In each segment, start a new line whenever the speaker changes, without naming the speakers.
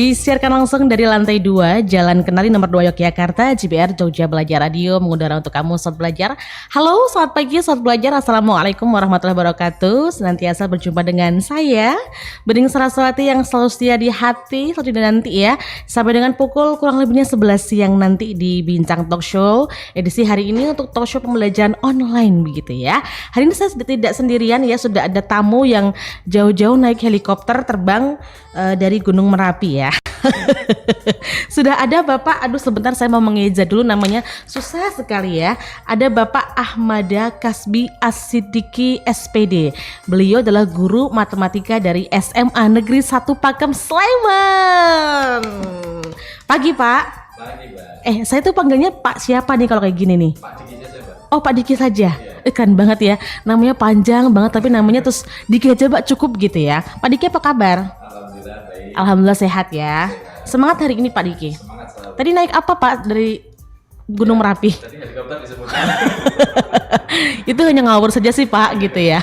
Disiarkan langsung dari lantai 2 Jalan Kenari nomor 2 Yogyakarta, JBR Jogja Belajar Radio mengudara untuk kamu Sobat Belajar. Halo, selamat pagi Sobat Belajar. Assalamualaikum warahmatullahi wabarakatuh. Senantiasa berjumpa dengan saya Bening Saraswati yang selalu setia di hati, selalu dinanti ya. Sampai dengan pukul kurang lebihnya 11 siang nanti di Bincang Talk Show. Edisi hari ini untuk talk show pembelajaran online begitu ya. Hari ini saya tidak sendirian ya, sudah ada tamu yang jauh-jauh naik helikopter terbang dari Gunung Merapi ya. Sudah ada Bapak, aduh sebentar saya mau mengeja dulu namanya, susah sekali ya. Ada Bapak Ahmada Kasbi As-Siddiqi SPD. Beliau adalah guru matematika dari SMA Negeri 1 Pakem Sleman. Pagi Pak.
Pagi Pak.
Saya tuh panggilnya Pak siapa nih kalau kayak gini nih?
Pak Diki saja Pak.
Oh Pak Diki saja.
Iya.
Keren banget ya. Namanya panjang banget tapi namanya terus Diki aja Pak, cukup gitu ya. Pak Diki apa kabar?
Alhamdulillah baik.
Alhamdulillah sehat ya. Semangat hari ini Pak Diki.
Semangat selalu.
Tadi naik apa Pak dari Gunung Merapi?
Tadi helikopter disebut.
Itu hanya ngawur saja sih Pak gitu ya.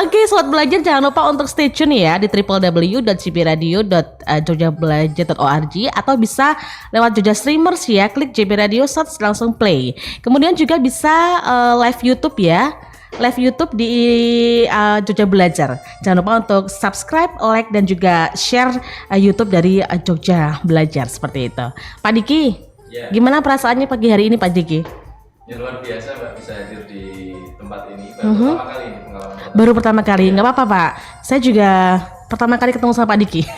Oke, Sobat Belajar jangan lupa untuk stay tune ya di www.jbradio.jogjabelajar.org atau bisa lewat Jogja Streamers ya, klik JB Radio search langsung play. Kemudian juga bisa live YouTube ya. Live YouTube di Jogja Belajar. Jangan lupa untuk subscribe, like dan juga share YouTube dari Jogja Belajar seperti itu. Pak Diki,
Ya.
gimana perasaannya pagi hari ini Pak Diki?
Ya luar biasa Mbak bisa hadir di tempat ini. Baru pertama kali ini pengalaman pertama.
Baru pertama kali, nggak apa-apa Pak. Saya juga pertama kali ketemu sama Pak Diki.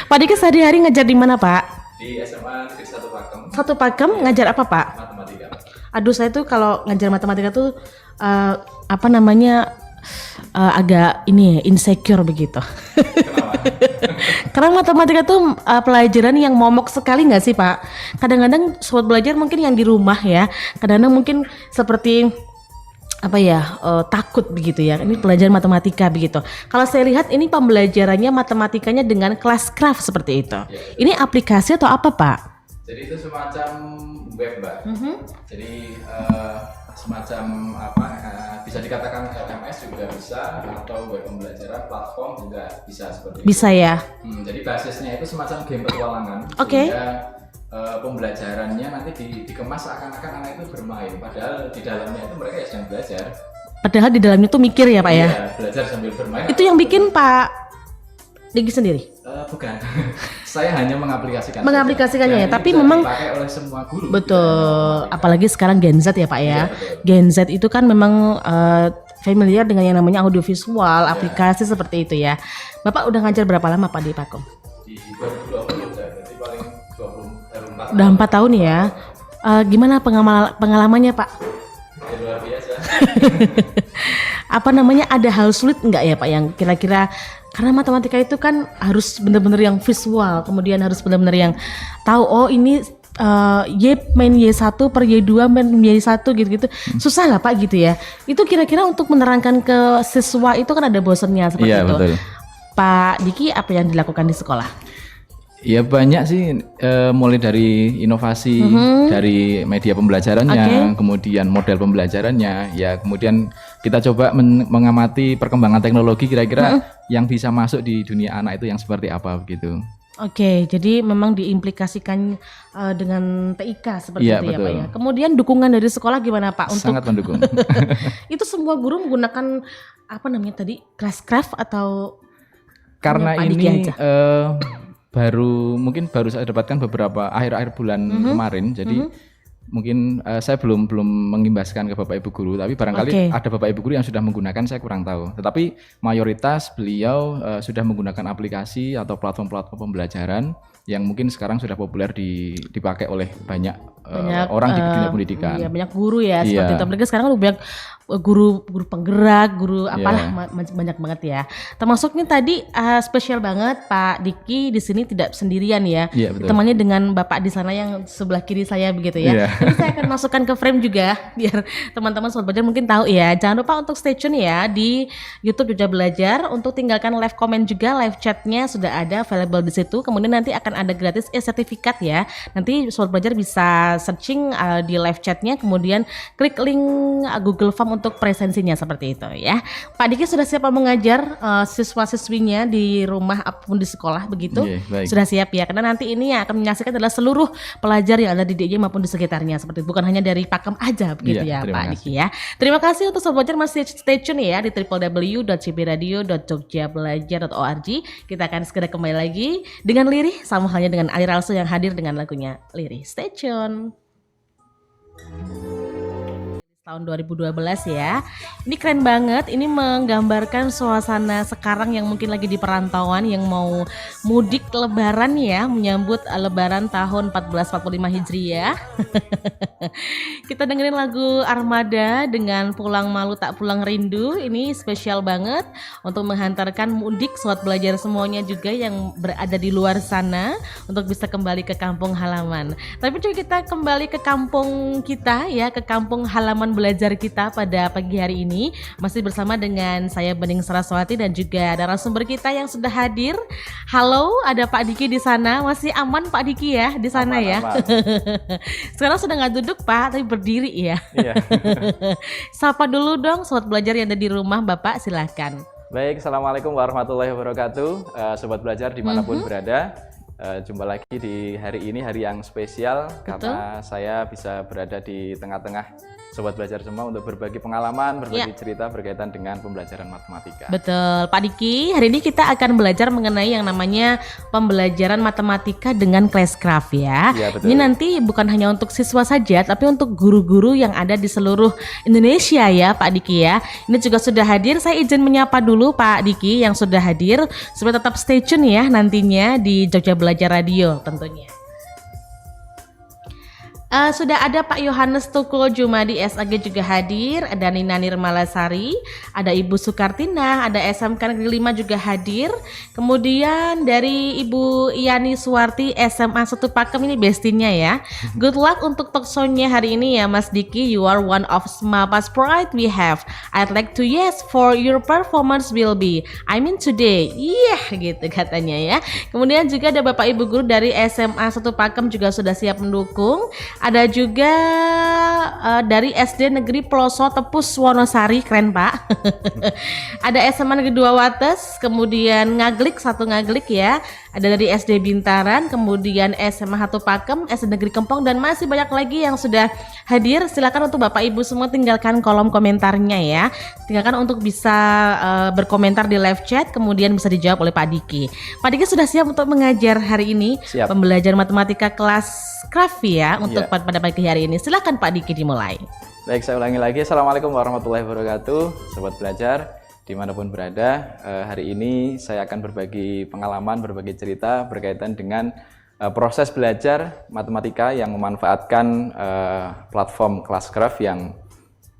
Pak Diki sehari-hari ngajar di mana Pak?
Di SMA Negeri 1 Pakem.
Satu Pakem ngajar apa Pak?
Matematika.
Aduh saya tuh kalau ngajar matematika tuh agak ini insecure begitu.
Kenapa?
Karena matematika tuh pelajaran yang momok sekali nggak sih Pak? Kadang-kadang Sobat Belajar mungkin yang di rumah ya, kadang-kadang mungkin seperti takut begitu ya. Ini pelajaran matematika begitu. Kalau saya lihat ini pembelajarannya matematikanya dengan kelas craft seperti itu.
Ya.
Ini aplikasi atau apa Pak?
Jadi itu semacam web Mbak. Jadi semacam bisa dikatakan LMS juga bisa, atau web pembelajaran platform juga bisa seperti itu.
Bisa ya.
Jadi basisnya itu semacam game petualangan.
Oke.
Sehingga pembelajarannya nanti dikemas seakan-akan anak itu bermain, padahal di dalamnya itu mereka ya sedang belajar.
Padahal di dalamnya tuh mikir ya Pak ya.
Iya, belajar sambil bermain.
Itu yang bikin Pak Diki sendiri?
Bukan. Saya hanya mengaplikasikan.
Mengaplikasikannya ya,
Dan
tapi
bisa
memang
dipakai oleh semua guru.
betul. Apalagi sekarang Gen Z ya Pak ya.
Iya, betul.
Gen Z itu kan memang familiar dengan yang namanya audiovisual, aplikasi seperti itu ya. Bapak udah ngajar berapa lama Pak di Pakom?
Di 2020 berarti paling 24
Udah 4 tahun ya. Gimana pengalamannya Pak?
Ya, luar biasa.
Ada hal sulit nggak ya Pak yang kira-kira, karena matematika itu kan harus benar-benar yang visual, kemudian harus benar-benar yang tahu oh ini Y main Y1 per Y2 main Y1 gitu-gitu. Susah nggak Pak gitu ya? Itu kira-kira untuk menerangkan ke siswa itu kan ada bosennya seperti
Iya,
itu.
betul.
Pak Diki apa yang dilakukan di sekolah?
Ya banyak sih, mulai dari inovasi dari media pembelajarannya, kemudian model pembelajarannya, ya kemudian kita coba mengamati perkembangan teknologi kira-kira yang bisa masuk di dunia anak itu yang seperti apa begitu.
Oke, jadi memang diimplikasikan dengan TIK seperti
Iya,
itu ya
betul.
Pak ya. Kemudian dukungan dari sekolah gimana Pak untuk
Sangat mendukung.
itu semua guru menggunakan class craft atau
Karena
Pak Diki
ini
aja?
baru saya dapatkan beberapa akhir-akhir bulan kemarin, jadi mungkin saya belum mengimbaskan ke Bapak Ibu guru, tapi barangkali ada Bapak Ibu guru yang sudah menggunakan, saya kurang tahu. Tetapi mayoritas beliau sudah menggunakan aplikasi atau platform-platform pembelajaran yang mungkin sekarang sudah populer dipakai oleh banyak orang di dunia pendidikan.
Iya, banyak guru ya
Iya.
seperti itu. Apalagi sekarang kan banyak guru penggerak, guru apalah banyak banget ya. Termasuk nih tadi spesial banget Pak Diki di sini tidak sendirian ya.
Iya, betul.
Temannya dengan Bapak di sana yang sebelah kiri saya begitu ya.
Iya.
Nanti saya akan masukkan ke frame juga biar teman-teman Sobat Belajar mungkin tahu ya. Jangan lupa untuk stay tune ya di YouTube Jogja Belajar, untuk tinggalkan live comment juga, live chatnya sudah ada available di situ. Kemudian nanti akan ada gratis sertifikat ya. Nanti Sobat Belajar bisa searching di live chatnya, kemudian klik link Google Form untuk presensinya seperti itu ya. Pak Diki sudah siap mengajar siswa-siswinya di rumah ataupun di sekolah begitu? Sudah siap ya, karena nanti ini yang akan menyaksikan adalah seluruh pelajar yang ada di DIY maupun di sekitarnya seperti itu, bukan hanya dari Pakem aja begitu ya Pak Diki ya. Terima kasih untuk Sobat Belajar, masih stay tune ya di www.cbradio.jogjabelajar.org. Kita akan segera kembali lagi dengan Lirih, sama halnya dengan Ali Ralso yang hadir dengan lagunya Lirih. Stay tune. Tahun 2012 ya. Ini keren banget, ini menggambarkan suasana sekarang yang mungkin lagi di perantauan yang mau mudik lebaran ya, menyambut lebaran tahun 1445 Hijriah. Kita dengerin lagu Armada dengan Pulang Malu Tak Pulang Rindu. Ini spesial banget untuk menghantarkan mudik Sobat Belajar semuanya juga yang berada di luar sana untuk bisa kembali ke kampung halaman. Tapi coba kita kembali ke kampung kita ya, ke kampung halaman belajar kita pada pagi hari ini. Masih bersama dengan saya Bening Saraswati dan juga ada narasumber kita yang sudah hadir. Halo, ada Pak Diki di sana. Masih aman Pak Diki ya di sana aman, ya? Aman. Sekarang sudah nggak duduk Pak, tapi berdiri ya. Iya. Sapa dulu dong Sobat Belajar yang ada di rumah Bapak, silahkan.
Baik, Assalamualaikum warahmatullahi wabarakatuh. Sobat Belajar dimanapun berada. Jumpa lagi di hari ini, hari yang spesial. Betul. Karena saya bisa berada di tengah-tengah Sobat Belajar semua untuk berbagi pengalaman, berbagi cerita berkaitan dengan pembelajaran matematika.
Betul, Pak Diki. Hari ini kita akan belajar mengenai yang namanya pembelajaran matematika dengan Classcraft ya. Ya, betul. Ini nanti bukan hanya untuk siswa saja, tapi untuk guru-guru yang ada di seluruh Indonesia ya, Pak Diki ya. Ini juga sudah hadir. Saya izin menyapa dulu Pak Diki yang sudah hadir supaya tetap stay tune ya nantinya di Jogja Belajar Radio tentunya. Sudah ada Pak Yohanes Tukul Jumadi SAG juga hadir, ada Nina Nirmalasari, ada Ibu Sukartina, ada SMK Negeri 5 juga hadir. Kemudian dari Ibu Iyani Suwarti SMA 1 Pakem, ini bestinya ya. Good luck untuk talkshow-nya hari ini ya Mas Diki. You are one of Smapas pride we have. I'd like to yes for your performance will be. I mean today. Gitu katanya ya. Kemudian juga ada Bapak Ibu guru dari SMA 1 Pakem juga sudah siap mendukung. Ada juga dari SD Negeri Peloso Tepus Wonosari, keren Pak. Ada SMA Negeri 2 Wates, kemudian Ngaglik, 1 Ngaglik ya. Ada dari SD Bintaran, kemudian SMA 1 Pakem, SD Negeri Kempong, dan masih banyak lagi yang sudah hadir. Silakan untuk Bapak Ibu semua tinggalkan kolom komentarnya ya. Tinggalkan untuk bisa berkomentar di live chat, kemudian bisa dijawab oleh Pak Diki. Pak Diki sudah siap untuk mengajar hari ini? Siap. Pembelajaran matematika kelas Craft ya untuk pada pagi hari ini. Silakan Pak Diki dimulai.
Baik, saya ulangi lagi. Assalamualaikum warahmatullahi wabarakatuh, Sobat Belajar dimanapun berada. Hari ini saya akan berbagi pengalaman, berbagi cerita berkaitan dengan proses belajar matematika yang memanfaatkan platform Classcraft yang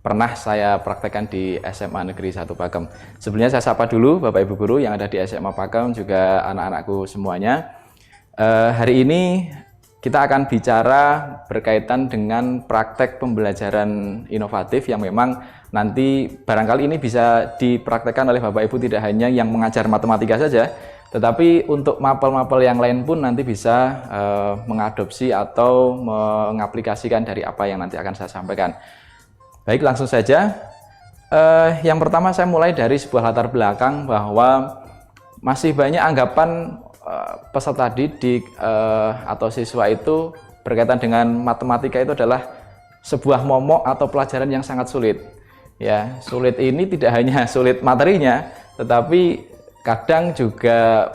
pernah saya praktekkan di SMA Negeri 1 Pakem. Sebelumnya saya sapa dulu Bapak Ibu guru yang ada di SMA Pakem, juga anak-anakku semuanya. Hari ini kita akan bicara berkaitan dengan praktek pembelajaran inovatif yang memang nanti barangkali ini bisa dipraktekkan oleh Bapak Ibu tidak hanya yang mengajar matematika saja, tetapi untuk mapel-mapel yang lain pun nanti bisa mengadopsi atau mengaplikasikan dari apa yang nanti akan saya sampaikan. Baik, langsung saja. Yang pertama saya mulai dari sebuah latar belakang bahwa masih banyak anggapan peserta didik atau siswa itu berkaitan dengan matematika itu adalah sebuah momok atau pelajaran yang sangat sulit. Ya, sulit ini tidak hanya sulit materinya, tetapi kadang juga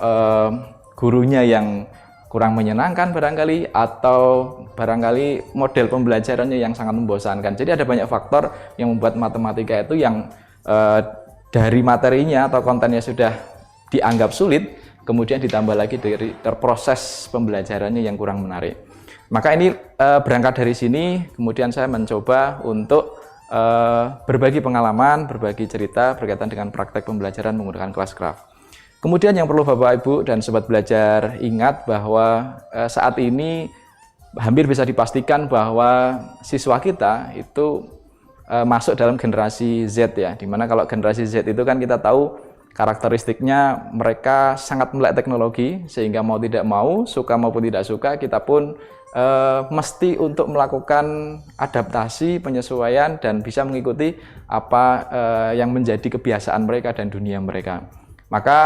gurunya yang kurang menyenangkan barangkali, atau barangkali model pembelajarannya yang sangat membosankan. Jadi ada banyak faktor yang membuat matematika itu yang dari materinya atau kontennya sudah dianggap sulit, kemudian ditambah lagi dari proses pembelajarannya yang kurang menarik. Maka ini berangkat dari sini, kemudian saya mencoba untuk berbagi pengalaman, berbagi cerita berkaitan dengan praktek pembelajaran menggunakan Classcraft. Kemudian yang perlu Bapak Ibu dan Sobat Belajar ingat bahwa saat ini hampir bisa dipastikan bahwa siswa kita itu masuk dalam generasi Z ya, dimana kalau generasi Z itu kan kita tahu karakteristiknya mereka sangat melek teknologi, sehingga mau tidak mau, suka maupun tidak suka, kita pun mesti untuk melakukan adaptasi, penyesuaian, dan bisa mengikuti apa yang menjadi kebiasaan mereka dan dunia mereka. Maka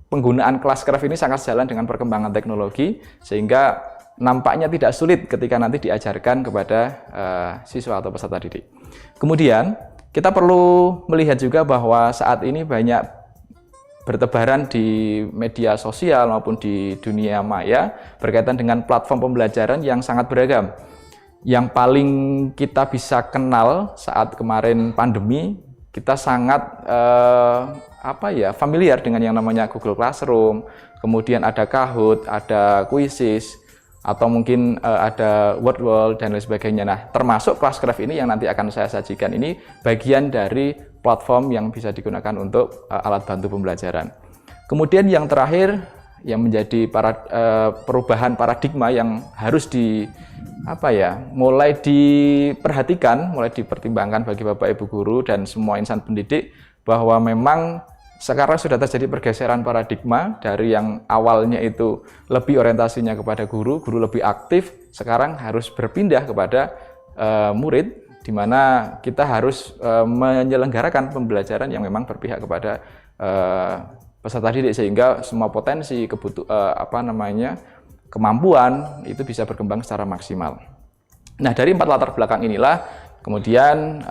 penggunaan Classcraft ini sangat sejalan dengan perkembangan teknologi, sehingga nampaknya tidak sulit ketika nanti diajarkan kepada siswa atau peserta didik. Kemudian kita perlu melihat juga bahwa saat ini banyak bertebaran di media sosial maupun di dunia maya berkaitan dengan platform pembelajaran yang sangat beragam. Yang paling kita bisa kenal saat kemarin pandemi, kita sangat familiar dengan yang namanya Google Classroom, kemudian ada Kahoot, ada Quizzes, atau mungkin ada Wordwall dan lain sebagainya. Nah, termasuk Classcraft ini yang nanti akan saya sajikan ini bagian dari platform yang bisa digunakan untuk alat bantu pembelajaran. Kemudian yang terakhir yang menjadi perubahan paradigma yang harus mulai diperhatikan, mulai dipertimbangkan bagi Bapak Ibu guru dan semua insan pendidik, bahwa memang sekarang sudah terjadi pergeseran paradigma dari yang awalnya itu lebih orientasinya kepada guru lebih aktif, sekarang harus berpindah kepada murid, di mana kita harus menyelenggarakan pembelajaran yang memang berpihak kepada peserta didik, sehingga semua potensi kemampuan itu bisa berkembang secara maksimal. Nah, dari 4 latar belakang inilah kemudian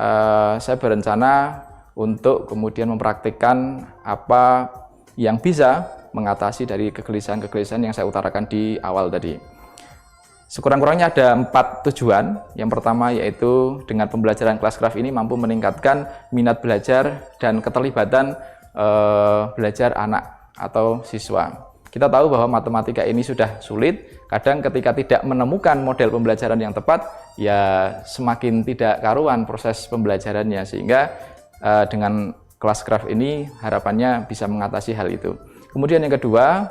saya berencana untuk kemudian mempraktikkan apa yang bisa mengatasi dari kegelisahan-kegelisahan yang saya utarakan di awal tadi. Sekurang-kurangnya ada 4 tujuan. Yang pertama yaitu dengan pembelajaran Classcraft ini mampu meningkatkan minat belajar dan keterlibatan belajar anak atau siswa. Kita tahu bahwa matematika ini sudah sulit. Kadang ketika tidak menemukan model pembelajaran yang tepat, ya semakin tidak karuan proses pembelajarannya. Sehingga dengan Classcraft ini harapannya bisa mengatasi hal itu. Kemudian yang kedua,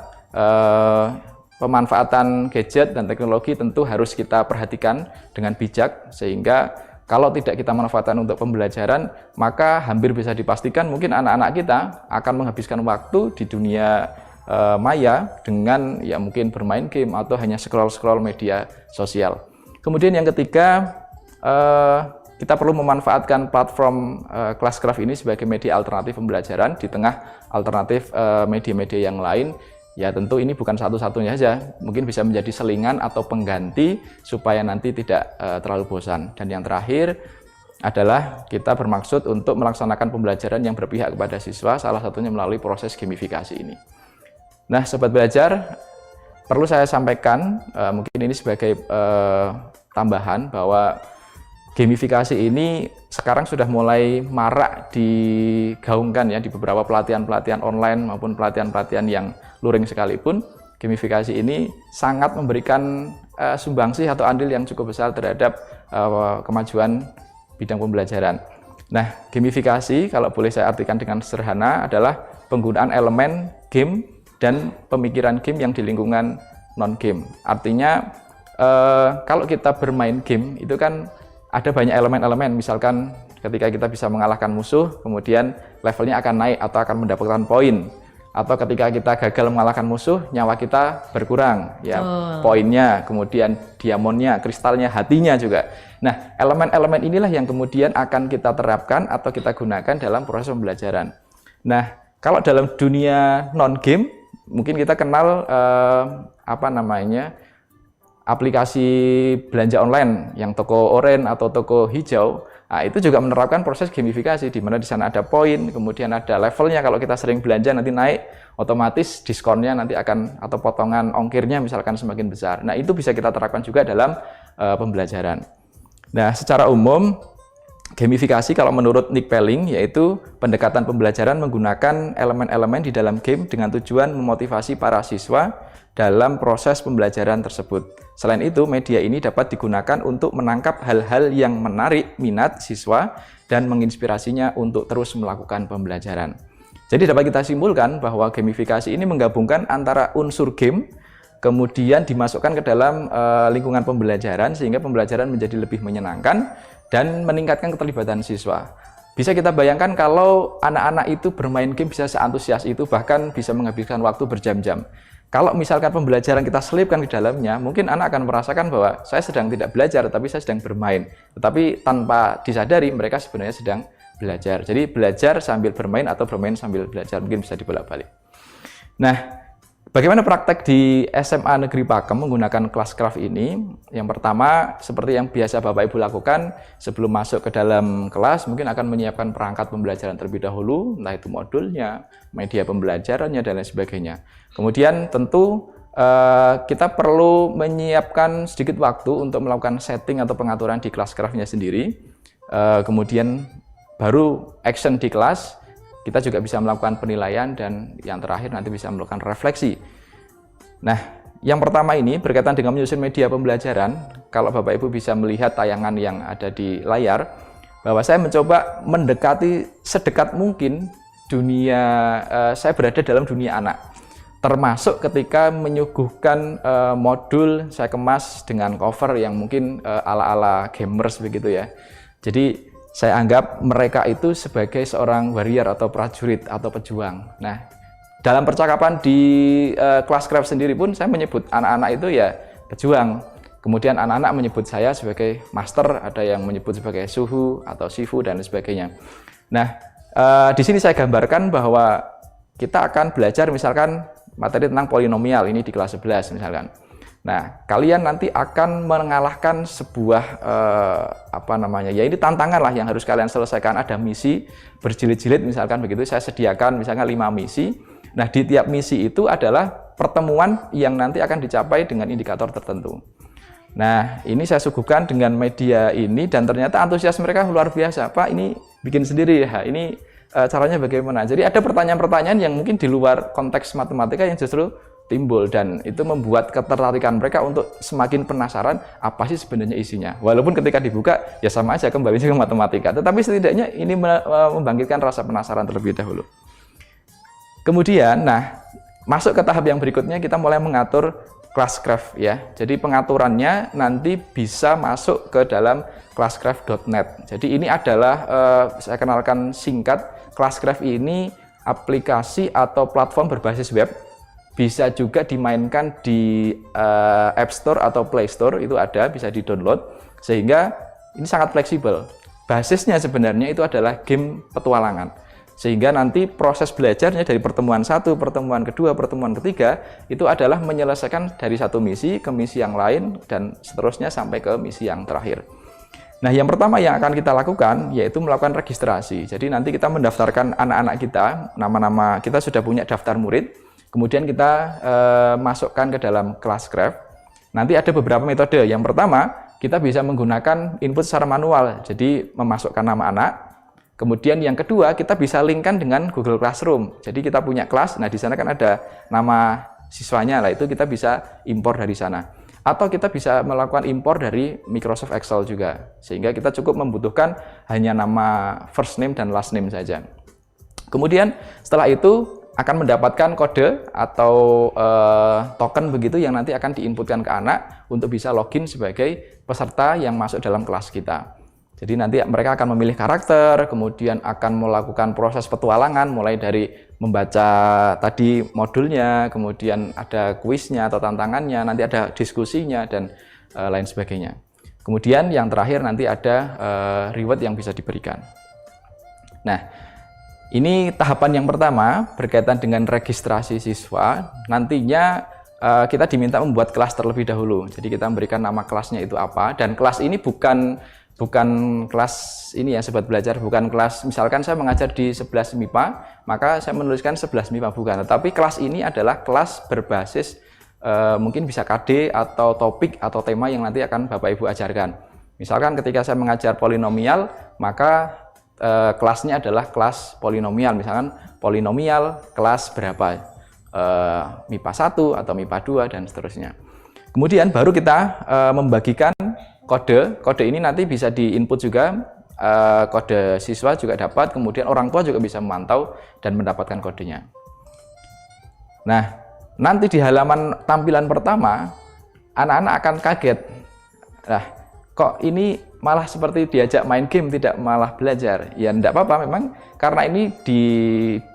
pemanfaatan gadget dan teknologi tentu harus kita perhatikan dengan bijak, sehingga kalau tidak kita manfaatkan untuk pembelajaran, maka hampir bisa dipastikan mungkin anak-anak kita akan menghabiskan waktu di dunia maya dengan ya mungkin bermain game atau hanya scroll-scroll media sosial. Kemudian yang ketiga, kita perlu memanfaatkan platform Classcraft ini sebagai media alternatif pembelajaran di tengah alternatif media-media yang lain. Ya tentu ini bukan satu-satunya saja, mungkin bisa menjadi selingan atau pengganti supaya nanti tidak terlalu bosan. Dan yang terakhir adalah kita bermaksud untuk melaksanakan pembelajaran yang berpihak kepada siswa, salah satunya melalui proses gamifikasi ini. Nah, Sobat Belajar, perlu saya sampaikan, mungkin ini sebagai tambahan, bahwa gamifikasi ini sekarang sudah mulai marak digaungkan ya di beberapa pelatihan-pelatihan online maupun pelatihan-pelatihan yang luring sekalipun. Gamifikasi ini sangat memberikan sumbangsih atau andil yang cukup besar terhadap kemajuan bidang pembelajaran. Nah, gamifikasi kalau boleh saya artikan dengan sederhana adalah penggunaan elemen game dan pemikiran game yang di lingkungan non-game. Artinya kalau kita bermain game itu kan ada banyak elemen-elemen, misalkan ketika kita bisa mengalahkan musuh, kemudian levelnya akan naik atau akan mendapatkan poin. Atau ketika kita gagal mengalahkan musuh, nyawa kita berkurang, ya poinnya, kemudian diamondnya, kristalnya, hatinya juga. Nah, elemen-elemen inilah yang kemudian akan kita terapkan atau kita gunakan dalam proses pembelajaran. Nah, kalau dalam dunia non-game, mungkin kita kenal aplikasi belanja online yang toko oranye atau toko hijau. Nah, itu juga menerapkan proses gamifikasi di mana di sana ada poin, kemudian ada levelnya. Kalau kita sering belanja nanti naik, otomatis diskonnya nanti akan atau potongan ongkirnya misalkan semakin besar. Nah, itu bisa kita terapkan juga dalam pembelajaran. Nah, secara umum gamifikasi kalau menurut Nick Pelling yaitu pendekatan pembelajaran menggunakan elemen-elemen di dalam game dengan tujuan memotivasi para siswa dalam proses pembelajaran tersebut. Selain itu, media ini dapat digunakan untuk menangkap hal-hal yang menarik minat siswa dan menginspirasinya untuk terus melakukan pembelajaran. Jadi dapat kita simpulkan bahwa gamifikasi ini menggabungkan antara unsur game, kemudian dimasukkan ke dalam lingkungan pembelajaran sehingga pembelajaran menjadi lebih menyenangkan dan meningkatkan keterlibatan siswa. Bisa kita bayangkan kalau anak-anak itu bermain game bisa seantusias itu, bahkan bisa menghabiskan waktu berjam-jam. kalau misalkan pembelajaran kita selipkan di dalamnya, mungkin anak akan merasakan bahwa saya sedang tidak belajar, tapi saya sedang bermain. Tetapi tanpa disadari, mereka sebenarnya sedang belajar. Jadi belajar sambil bermain atau bermain sambil belajar, mungkin bisa dibolak-balik. Nah, bagaimana praktek di SMA Negeri Pakem menggunakan Classcraft ini? Yang pertama, seperti yang biasa Bapak Ibu lakukan, sebelum masuk ke dalam kelas, mungkin akan menyiapkan perangkat pembelajaran terlebih dahulu, entah itu modulnya, media pembelajarannya, dan lain sebagainya. Kemudian tentu kita perlu menyiapkan sedikit waktu untuk melakukan setting atau pengaturan di Classcraft-nya sendiri. Kemudian baru action di kelas, kita juga bisa melakukan penilaian, dan yang terakhir nanti bisa melakukan refleksi. Nah, yang pertama ini berkaitan dengan menyusun media pembelajaran. Kalau Bapak Ibu bisa melihat tayangan yang ada di layar, bahwa saya mencoba mendekati sedekat mungkin dunia, saya berada dalam dunia anak. Termasuk ketika menyuguhkan modul, saya kemas dengan cover yang mungkin ala-ala gamers begitu ya. Jadi saya anggap mereka itu sebagai seorang warrior atau prajurit atau pejuang. Nah, dalam percakapan di Classcraft sendiri pun saya menyebut anak-anak itu ya pejuang. Kemudian anak-anak menyebut saya sebagai master, ada yang menyebut sebagai suhu atau sifu dan sebagainya. Nah, di sini saya gambarkan bahwa kita akan belajar misalkan materi tentang polinomial ini di kelas 11 misalkan. Nah, kalian nanti akan mengalahkan sebuah ya ini tantangan lah yang harus kalian selesaikan. Ada misi berjilid-jilid misalkan begitu. Saya sediakan misalkan 5 misi. Nah, di tiap misi itu adalah pertemuan yang nanti akan dicapai dengan indikator tertentu. Nah, ini saya suguhkan dengan media ini, dan ternyata antusias mereka luar biasa. Pak, ini bikin sendiri ya. Ini caranya bagaimana? Jadi ada pertanyaan-pertanyaan yang mungkin di luar konteks matematika yang justru timbul, dan itu membuat ketertarikan mereka untuk semakin penasaran apa sih sebenarnya isinya. Walaupun ketika dibuka ya sama aja kembali ke matematika, tetapi setidaknya ini membangkitkan rasa penasaran terlebih dahulu. Kemudian, nah, masuk ke tahap yang berikutnya, kita mulai mengatur Classcraft ya. Jadi pengaturannya nanti bisa masuk ke dalam classcraft.net. Jadi ini adalah saya kenalkan singkat, Classcraft ini aplikasi atau platform berbasis web, bisa juga dimainkan di App Store atau Play Store, itu ada, bisa di-download, sehingga ini sangat fleksibel. Basisnya sebenarnya itu adalah game petualangan, sehingga nanti proses belajarnya dari pertemuan 1, pertemuan kedua, pertemuan ketiga, itu adalah menyelesaikan dari satu misi ke misi yang lain, dan seterusnya sampai ke misi yang terakhir. Nah, yang pertama yang akan kita lakukan yaitu melakukan registrasi. Jadi nanti kita mendaftarkan anak-anak kita, nama-nama kita sudah punya daftar murid, kemudian kita masukkan ke dalam Classcraft. Nanti ada beberapa metode. Yang pertama, kita bisa menggunakan input secara manual, jadi memasukkan nama anak. Kemudian yang kedua, kita bisa linkkan dengan Google Classroom. Jadi kita punya kelas, nah di sana kan ada nama siswanya, lah itu kita bisa impor dari sana. Atau kita bisa melakukan impor dari Microsoft Excel juga, sehingga kita cukup membutuhkan hanya nama first name dan last name saja. Kemudian setelah itu akan mendapatkan kode atau token begitu yang nanti akan diinputkan ke anak untuk bisa login sebagai peserta yang masuk dalam kelas kita. Jadi nanti mereka akan memilih karakter, kemudian akan melakukan proses petualangan mulai dari membaca tadi modulnya, kemudian ada kuisnya atau tantangannya, nanti ada diskusinya dan lain sebagainya. Kemudian yang terakhir nanti ada reward yang bisa diberikan. Nah, ini tahapan yang pertama berkaitan dengan registrasi siswa. Nantinya kita diminta membuat kelas terlebih dahulu. Jadi kita memberikan nama kelasnya itu apa, dan kelas ini bukan kelas ini ya Sobat Belajar, bukan kelas misalkan saya mengajar di 11 MIPA, maka saya menuliskan 11 MIPA, bukan. Tetapi kelas ini adalah kelas berbasis mungkin bisa KD atau topik atau tema yang nanti akan Bapak Ibu ajarkan. Misalkan ketika saya mengajar polinomial, maka kelasnya adalah kelas polinomial, misalkan polinomial kelas berapa, MIPA 1 atau MIPA 2 dan seterusnya. Kemudian baru kita membagikan kode ini nanti bisa diinput juga, kode siswa juga dapat, kemudian orang tua juga bisa memantau dan mendapatkan kodenya. Nah, nanti di halaman tampilan pertama, anak-anak akan kaget. Nah, kok ini malah seperti diajak main game, tidak malah belajar? Ya, enggak apa-apa, memang karena ini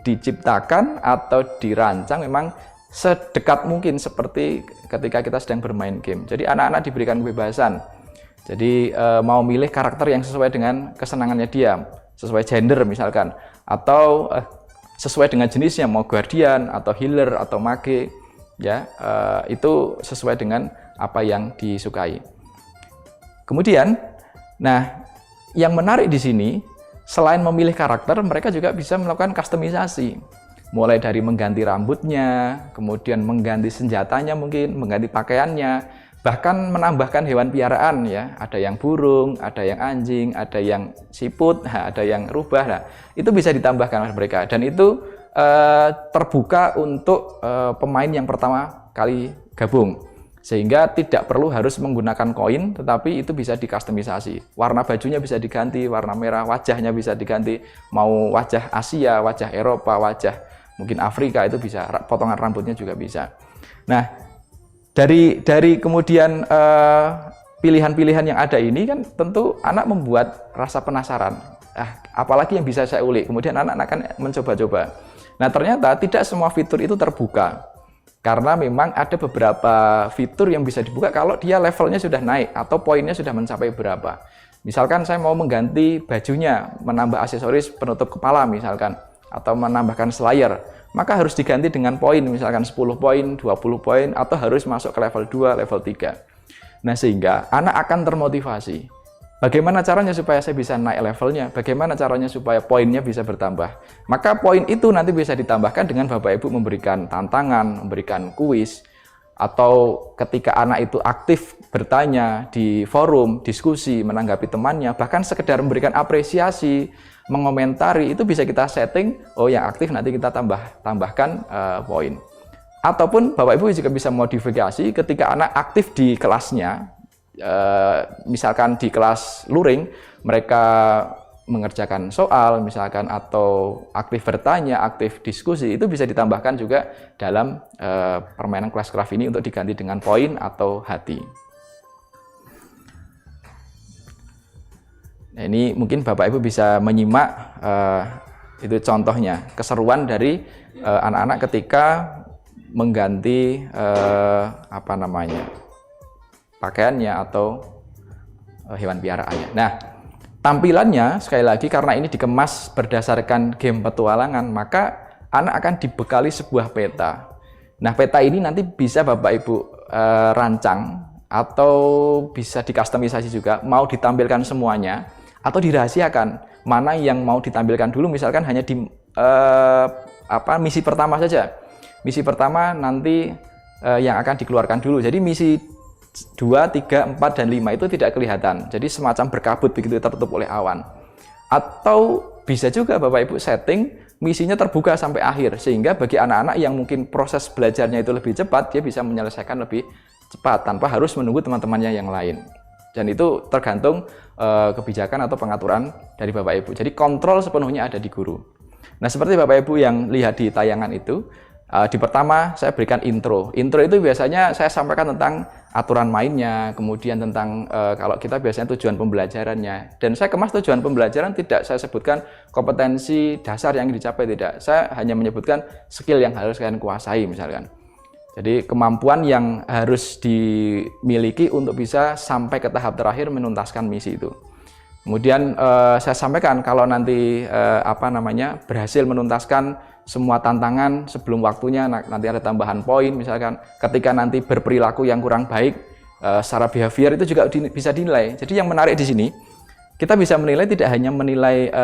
diciptakan atau dirancang memang sedekat mungkin seperti ketika kita sedang bermain game. Jadi anak-anak diberikan kebebasan. Jadi mau milih karakter yang sesuai dengan kesenangannya dia, sesuai gender misalkan, atau sesuai dengan jenisnya, mau guardian atau healer atau mage, ya itu sesuai dengan apa yang disukai. Kemudian, nah yang menarik di sini, selain memilih karakter, mereka juga bisa melakukan kustomisasi. Mulai dari mengganti rambutnya, kemudian mengganti senjatanya mungkin, mengganti pakaiannya, bahkan menambahkan hewan piaraan ya. Ada yang burung, ada yang anjing, ada yang siput, ada yang rubah. Nah, itu bisa ditambahkan oleh mereka. Dan itu terbuka untuk pemain yang pertama kali gabung. Sehingga tidak perlu harus menggunakan koin, tetapi itu bisa dikustomisasi. Warna bajunya bisa diganti, warna merah, wajahnya bisa diganti. Mau wajah Asia, wajah Eropa, wajah mungkin Afrika, itu bisa. Potongan rambutnya juga bisa. Nah, dari kemudian pilihan-pilihan yang ada ini kan tentu anak membuat rasa penasaran. Apalagi yang bisa saya ulik. Kemudian anak akan mencoba-coba. Nah, ternyata tidak semua fitur itu terbuka. Karena memang ada beberapa fitur yang bisa dibuka kalau dia levelnya sudah naik atau poinnya sudah mencapai berapa. Misalkan saya mau mengganti bajunya, menambah aksesoris penutup kepala misalkan, atau menambahkan slayer, maka harus diganti dengan poin, misalkan 10 poin, 20 poin, atau harus masuk ke level 2, level 3. Nah, sehingga anak akan termotivasi. Bagaimana caranya supaya saya bisa naik levelnya? Bagaimana caranya supaya poinnya bisa bertambah? Maka poin itu nanti bisa ditambahkan dengan Bapak Ibu memberikan tantangan, memberikan kuis, atau ketika anak itu aktif bertanya di forum, diskusi, menanggapi temannya, bahkan sekedar memberikan apresiasi, mengomentari, itu bisa kita setting, oh yang aktif nanti kita tambahkan poin. Ataupun Bapak Ibu juga bisa modifikasi ketika anak aktif di kelasnya, misalkan di kelas luring mereka mengerjakan soal misalkan atau aktif bertanya, aktif diskusi, itu bisa ditambahkan juga dalam permainan Classcraft ini untuk diganti dengan poin atau hati. Nah, ini mungkin Bapak Ibu bisa menyimak itu contohnya keseruan dari anak-anak ketika mengganti pakaiannya atau hewan piaraannya. Nah, tampilannya sekali lagi karena ini dikemas berdasarkan game petualangan, maka anak akan dibekali sebuah peta. Nah, peta ini nanti bisa Bapak Ibu rancang atau bisa dikustomisasi juga, mau ditampilkan semuanya atau dirahasiakan. Mana yang mau ditampilkan dulu, misalkan hanya di misi pertama saja. Misi pertama nanti yang akan dikeluarkan dulu. Jadi misi 2, 3, 4, dan 5 itu tidak kelihatan. Jadi semacam berkabut begitu tertutup oleh awan. Atau bisa juga Bapak Ibu setting misinya terbuka sampai akhir. Sehingga bagi anak-anak yang mungkin proses belajarnya itu lebih cepat, dia bisa menyelesaikan lebih cepat tanpa harus menunggu teman-temannya yang lain. Dan itu tergantung kebijakan atau pengaturan dari Bapak Ibu. Jadi kontrol sepenuhnya ada di guru. Nah, seperti Bapak Ibu yang lihat di tayangan itu, di pertama saya berikan intro. Intro itu biasanya saya sampaikan tentang aturan mainnya, kemudian tentang kalau kita biasanya tujuan pembelajarannya. Dan saya kemas tujuan pembelajaran tidak saya sebutkan kompetensi dasar yang dicapai, tidak. Saya hanya menyebutkan skill yang harus kalian kuasai misalkan. Jadi kemampuan yang harus dimiliki untuk bisa sampai ke tahap terakhir menuntaskan misi itu. Kemudian saya sampaikan kalau nanti berhasil menuntaskan semua tantangan sebelum waktunya, nanti ada tambahan poin misalkan. Ketika nanti berperilaku yang kurang baik secara behavior itu juga bisa dinilai. Jadi yang menarik di sini, kita bisa menilai tidak hanya menilai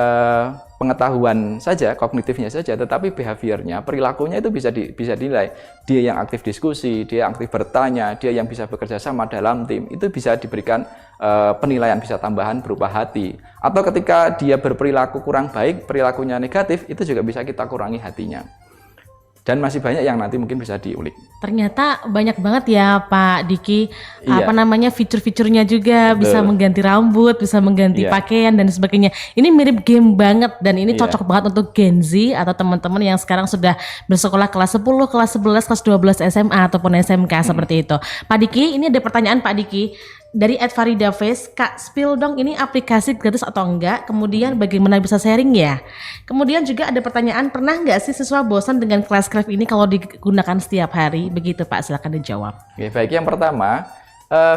pengetahuan saja, kognitifnya saja, tetapi behaviornya, perilakunya itu bisa dinilai. Dia yang aktif diskusi, dia yang aktif bertanya, dia yang bisa bekerja sama dalam tim, itu bisa diberikan penilaian, bisa tambahan berupa hati. Atau ketika dia berperilaku kurang baik, perilakunya negatif, itu juga bisa kita kurangi hatinya. Dan masih banyak yang nanti mungkin bisa diulik.
Ternyata banyak banget ya Pak Diki, fitur-fiturnya juga. Betul. Bisa mengganti rambut, bisa mengganti pakaian dan sebagainya. Ini mirip game banget dan ini cocok banget untuk Gen Z atau teman-teman yang sekarang sudah bersekolah kelas 10, kelas 11, kelas 12 SMA ataupun SMK seperti itu. Pak Diki, ini ada pertanyaan Pak Diki. dari @faridaface, Kak spill dong ini aplikasi gratis atau enggak, kemudian bagaimana bisa sharing ya. Kemudian juga ada pertanyaan, pernah nggak sih siswa bosan dengan Classcraft ini kalau digunakan setiap hari? Begitu Pak, silakan dijawab.
Oke, baik, yang pertama,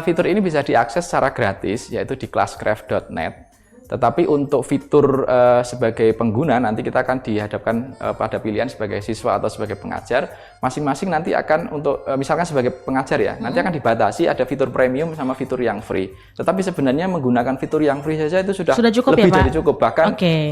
fitur ini bisa diakses secara gratis yaitu di classcraft.net. Tetapi untuk fitur sebagai pengguna nanti kita akan dihadapkan pada pilihan sebagai siswa atau sebagai pengajar. Masing-masing nanti akan untuk misalkan sebagai pengajar ya, nanti akan dibatasi ada fitur premium sama fitur yang free. Tetapi sebenarnya menggunakan fitur yang free saja itu sudah
cukup
lebih
ya, Pak?
dari cukup. Bahkan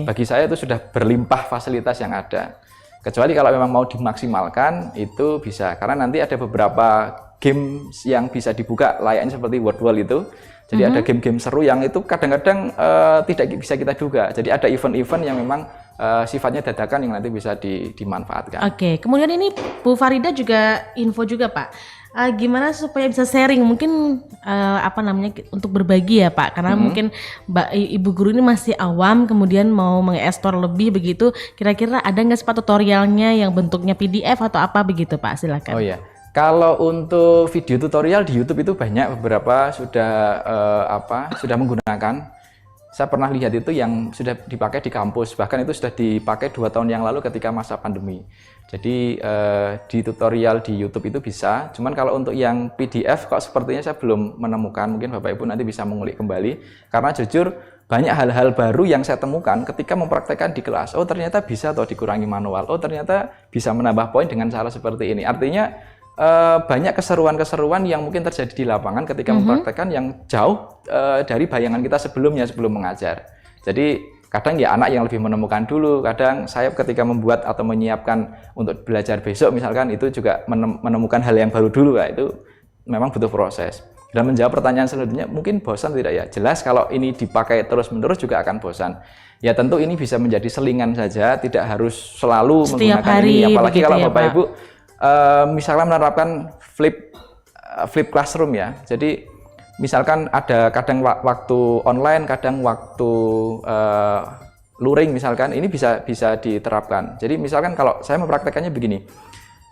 bagi saya itu sudah berlimpah fasilitas yang ada. Kecuali kalau memang mau dimaksimalkan itu bisa, karena nanti ada beberapa game yang bisa dibuka layaknya seperti Word Wall itu. Jadi ada game-game seru yang itu kadang-kadang tidak bisa kita duga. Jadi ada event-event yang memang sifatnya dadakan yang nanti bisa dimanfaatkan.
Oke, kemudian ini Bu Farida juga info juga Pak. Gimana supaya bisa sharing? Mungkin untuk berbagi ya Pak. Karena mungkin Ibu guru ini masih awam, kemudian mau mengeksplor lebih begitu. Kira-kira ada nggak sih Pak tutorialnya yang bentuknya PDF atau apa begitu Pak? Silakan.
Oh iya. Kalau untuk video tutorial di YouTube itu banyak, beberapa sudah sudah menggunakan. Saya pernah lihat itu yang sudah dipakai di kampus, bahkan itu sudah dipakai 2 tahun yang lalu ketika masa pandemi. Jadi di tutorial di YouTube itu bisa. Cuman kalau untuk yang PDF kok sepertinya saya belum menemukan. Mungkin Bapak Ibu nanti bisa mengulik kembali. Karena jujur banyak hal-hal baru yang saya temukan ketika mempraktekkan di kelas. Oh ternyata bisa toh dikurangi manual. Oh ternyata bisa menambah poin dengan cara seperti ini. Artinya banyak keseruan-keseruan yang mungkin terjadi di lapangan ketika mempraktekkan yang jauh dari bayangan kita sebelumnya sebelum mengajar. Jadi kadang ya anak yang lebih menemukan dulu, kadang saya ketika membuat atau menyiapkan untuk belajar besok misalkan itu juga menemukan hal yang baru dulu, ya, itu memang butuh proses. Dan menjawab pertanyaan selanjutnya, mungkin bosan tidak ya? Jelas kalau ini dipakai terus-menerus juga akan bosan. Ya tentu ini bisa menjadi selingan saja, tidak harus selalu
setiap
menggunakan
hari,
ini. Apalagi kalau
ya,
Bapak
Pak?
Ibu misalnya menerapkan flip classroom ya. Jadi misalkan ada kadang waktu online, kadang waktu luring misalkan, ini bisa diterapkan. Jadi misalkan kalau saya mempraktekannya begini.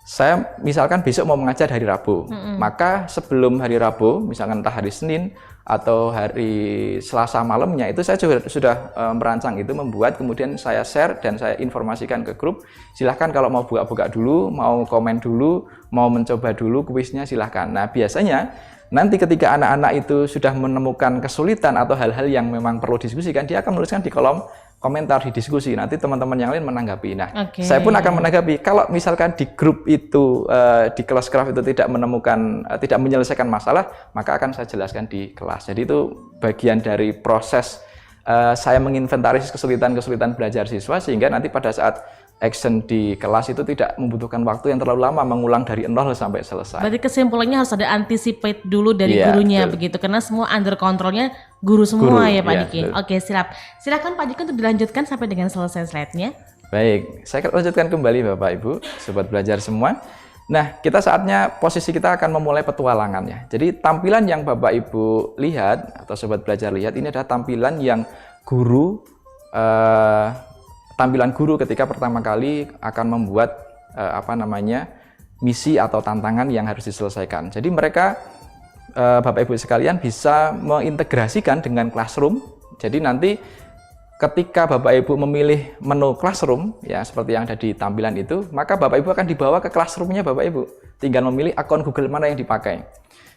Saya misalkan besok mau mengajar hari Rabu. Maka sebelum hari Rabu, misalkan entah hari Senin atau hari Selasa malamnya, itu saya juga sudah merancang itu, membuat, kemudian saya share dan saya informasikan ke grup. Silahkan kalau mau buka-buka dulu, mau komen dulu, mau mencoba dulu kuisnya silahkan. Nah biasanya nanti ketika anak-anak itu sudah menemukan kesulitan atau hal-hal yang memang perlu diskusikan, dia akan menuliskan di kolom komentar di diskusi, nanti teman-teman yang lain menanggapi. Nah, saya pun akan menanggapi. Kalau misalkan di grup itu, di Classcraft itu tidak menyelesaikan masalah, maka akan saya jelaskan di kelas. Jadi itu bagian dari proses saya menginventaris kesulitan-kesulitan belajar siswa, sehingga nanti pada saat action di kelas itu tidak membutuhkan waktu yang terlalu lama mengulang dari 0 sampai selesai.
Berarti kesimpulannya harus ada anticipate dulu dari gurunya, begitu, karena semua under kontrolnya guru semua ya Pak Diki. Oke, silakan Pak Diki untuk dilanjutkan sampai dengan selesai slide-nya.
Baik, saya lanjutkan kembali Bapak Ibu, sobat belajar semua. Nah, posisi kita akan memulai petualangannya. Jadi tampilan yang Bapak Ibu lihat atau sobat belajar lihat ini adalah tampilan yang tampilan guru ketika pertama kali akan membuat misi atau tantangan yang harus diselesaikan. Jadi mereka Bapak Ibu sekalian bisa mengintegrasikan dengan Classroom. Jadi nanti ketika Bapak Ibu memilih menu Classroom ya seperti yang ada di tampilan itu, maka Bapak Ibu akan dibawa ke Classroom-nya Bapak Ibu. Tinggal memilih akun Google mana yang dipakai.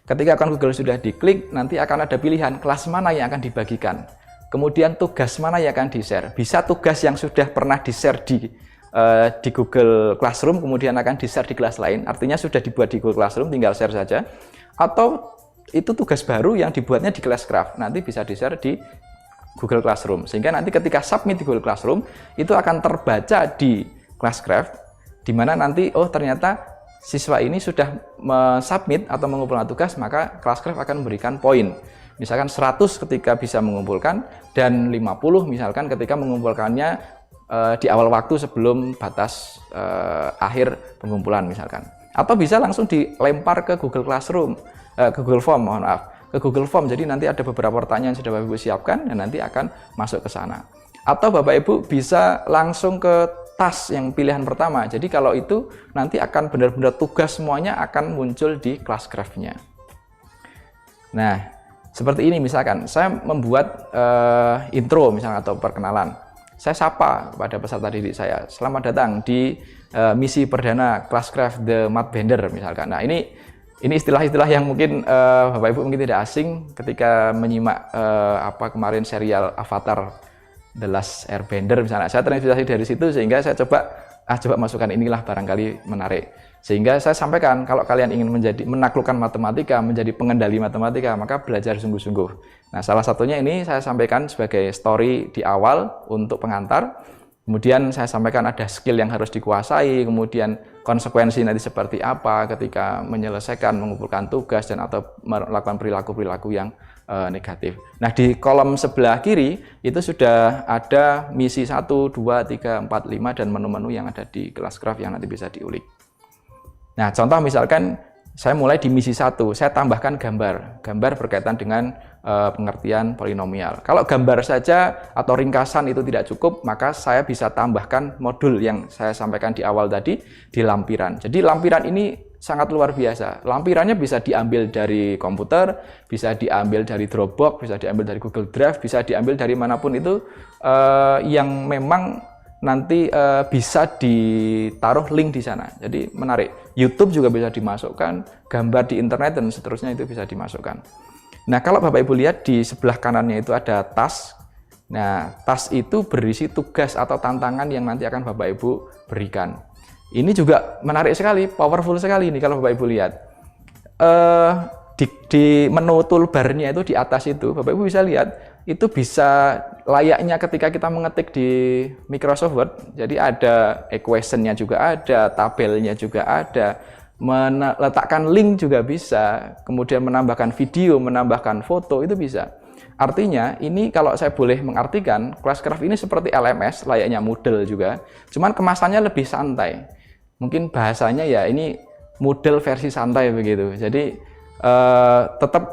Ketika akun Google sudah diklik, nanti akan ada pilihan kelas mana yang akan dibagikan. Kemudian tugas mana yang akan di-share. Bisa tugas yang sudah pernah di-share di Google Classroom, kemudian akan di-share di kelas lain. Artinya sudah dibuat di Google Classroom, tinggal share saja. Atau itu tugas baru yang dibuatnya di Classcraft, nanti bisa di-share di Google Classroom. Sehingga nanti ketika submit di Google Classroom, itu akan terbaca di Classcraft, di mana nanti, oh ternyata siswa ini sudah submit atau mengumpulkan tugas, maka Classcraft akan memberikan poin. Misalkan 100 ketika bisa mengumpulkan, dan 50 misalkan ketika mengumpulkannya di awal waktu sebelum batas akhir pengumpulan misalkan. Atau bisa langsung dilempar ke Google Classroom, ke Google Form, ke Google Form. Jadi nanti ada beberapa pertanyaan yang sudah Bapak Ibu siapkan dan nanti akan masuk ke sana. Atau Bapak Ibu bisa langsung ke task yang pilihan pertama. Jadi kalau itu nanti akan benar-benar tugas semuanya akan muncul di Classcraft-nya. Nah, Seperti ini misalkan, saya membuat intro misalnya atau perkenalan. Saya sapa kepada peserta didik saya, selamat datang di misi perdana Classcraft The Math Bender misalkan. Nah ini istilah-istilah yang mungkin Bapak Ibu mungkin tidak asing ketika menyimak kemarin serial Avatar The Last Airbender misalnya. Saya terinspirasi dari situ sehingga saya coba masukkan inilah barangkali menarik. Sehingga saya sampaikan kalau kalian ingin menaklukkan matematika, menjadi pengendali matematika, maka belajar sungguh-sungguh. Nah, salah satunya ini saya sampaikan sebagai story di awal untuk pengantar. Kemudian saya sampaikan ada skill yang harus dikuasai, kemudian konsekuensi nanti seperti apa ketika menyelesaikan, mengumpulkan tugas dan atau melakukan perilaku-perilaku yang negatif. Nah, di kolom sebelah kiri itu sudah ada misi 1, 2, 3, 4, 5 dan menu-menu yang ada di Classcraft yang nanti bisa diulik. Nah, contoh misalkan saya mulai di misi 1, saya tambahkan gambar berkaitan dengan pengertian polinomial. Kalau gambar saja atau ringkasan itu tidak cukup, maka saya bisa tambahkan modul yang saya sampaikan di awal tadi di lampiran. Jadi lampiran ini sangat luar biasa. Lampirannya bisa diambil dari komputer, bisa diambil dari Dropbox, bisa diambil dari Google Drive, bisa diambil dari manapun itu yang memang nanti bisa ditaruh link di sana. Jadi menarik. YouTube juga bisa dimasukkan, gambar di internet dan seterusnya itu bisa dimasukkan. Nah, kalau Bapak Ibu lihat di sebelah kanannya itu ada task. Nah, task itu berisi tugas atau tantangan yang nanti akan Bapak Ibu berikan. Ini juga menarik sekali, powerful sekali ini kalau Bapak Ibu lihat. Di menu toolbar-nya itu di atas itu, Bapak Ibu bisa lihat, itu bisa layaknya ketika kita mengetik di Microsoft Word. Jadi ada equation-nya juga ada, tabelnya juga ada, meletakkan link juga bisa, kemudian menambahkan video, menambahkan foto, itu bisa. Artinya ini kalau saya boleh mengartikan, Classcraft ini seperti LMS, layaknya Moodle juga, cuman kemasannya lebih santai. Mungkin bahasanya ya ini Moodle versi santai begitu. Jadi tetap